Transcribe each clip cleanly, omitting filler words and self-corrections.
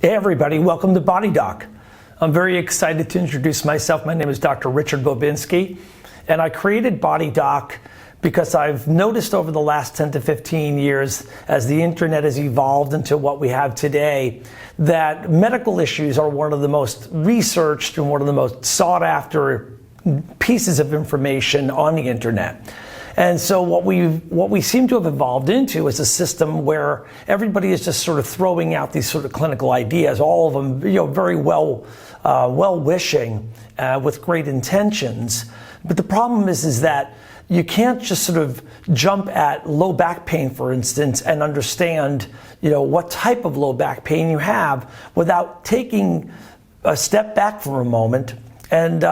Hey everybody, welcome to BodyDoc. I'm very excited to introduce myself. My name is Dr. Richard Bobinski, and I created BodyDoc because I've noticed over the last 10 to 15 years, as the internet has evolved into what we have today, that medical issues are one of the most researched and one of the most sought after pieces of information on the internet. And so what we seem to have evolved into is a system where everybody is just sort of throwing out these sort of clinical ideas, all of them, very well-wishing, with great intentions. But the problem is that you can't just sort of jump at low back pain, for instance, and understand, what type of low back pain you have without taking a step back for a moment and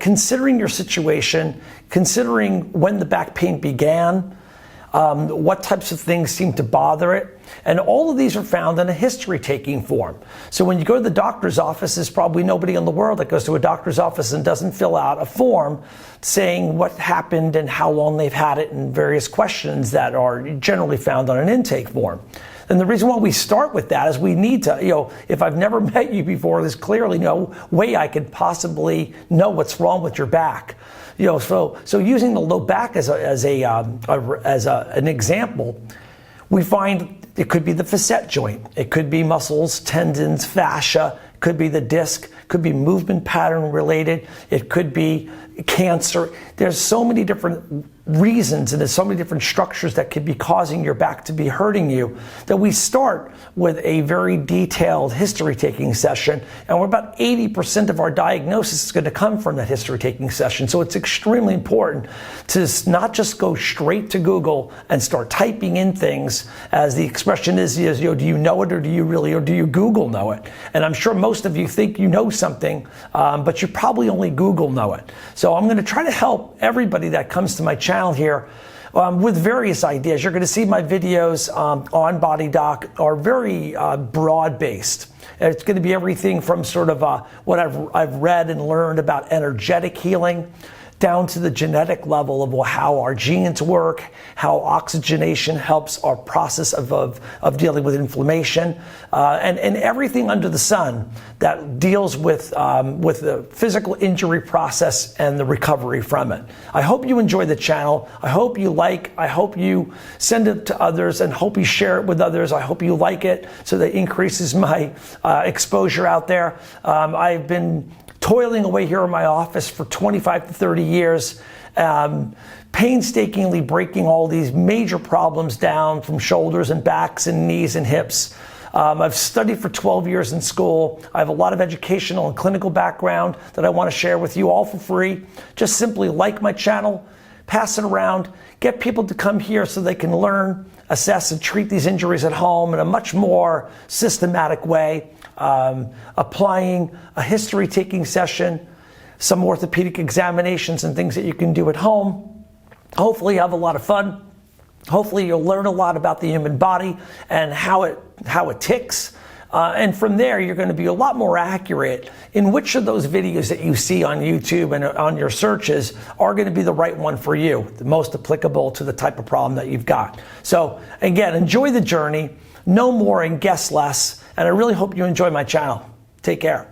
considering your situation, considering when the back pain began, what types of things seem to bother it. And all of these are found in a history-taking form. So when you go to the doctor's office, there's probably nobody in the world that goes to a doctor's office and doesn't fill out a form saying what happened and how long they've had it and various questions that are generally found on an intake form. And the reason why we start with that is we need to, if I've never met you before, there's clearly no way I could possibly know what's wrong with your back. So using the low back as an example, we find it could be the facet joint, it could be muscles, tendons, fascia, it could be the disc, could be movement pattern related, it could be cancer. There's so many different reasons and there's so many different structures that could be causing your back to be hurting you that we start with a very detailed history-taking session, and we're about 80% of our diagnosis is going to come from that history-taking session. So it's extremely important to not just go straight to Google and start typing in things, as the expression is, do you know it or do you Google know it? And I'm sure most of you think you know something, but you probably only Google know it. So I'm going to try to help everybody that comes to my channel here with various ideas. You're going to see my videos on BodyDoc are very broad-based. It's going to be everything from sort of what I've read and learned about energetic healing, down to the genetic level of how our genes work, how oxygenation helps our process of dealing with inflammation, and everything under the sun that deals with the physical injury process and the recovery from it. I hope you enjoy the channel. I hope you I hope you send it to others, and hope you share it with others. I hope you like it so that increases my exposure out there. I've been toiling away here in my office for 25 to 30 years, painstakingly breaking all these major problems down from shoulders and backs and knees and hips. I've studied for 12 years in school. I have a lot of educational and clinical background that I want to share with you all for free. Just simply like my channel, pass it around, get people to come here so they can learn, assess, and treat these injuries at home in a much more systematic way. Applying a history-taking session, some orthopedic examinations and things that you can do at home. Hopefully you have a lot of fun. Hopefully you'll learn a lot about the human body and how it ticks. And from there, you're going to be a lot more accurate in which of those videos that you see on YouTube and on your searches are going to be the right one for you, the most applicable to the type of problem that you've got. So again, enjoy the journey, know more and guess less, and I really hope you enjoy my channel. Take care.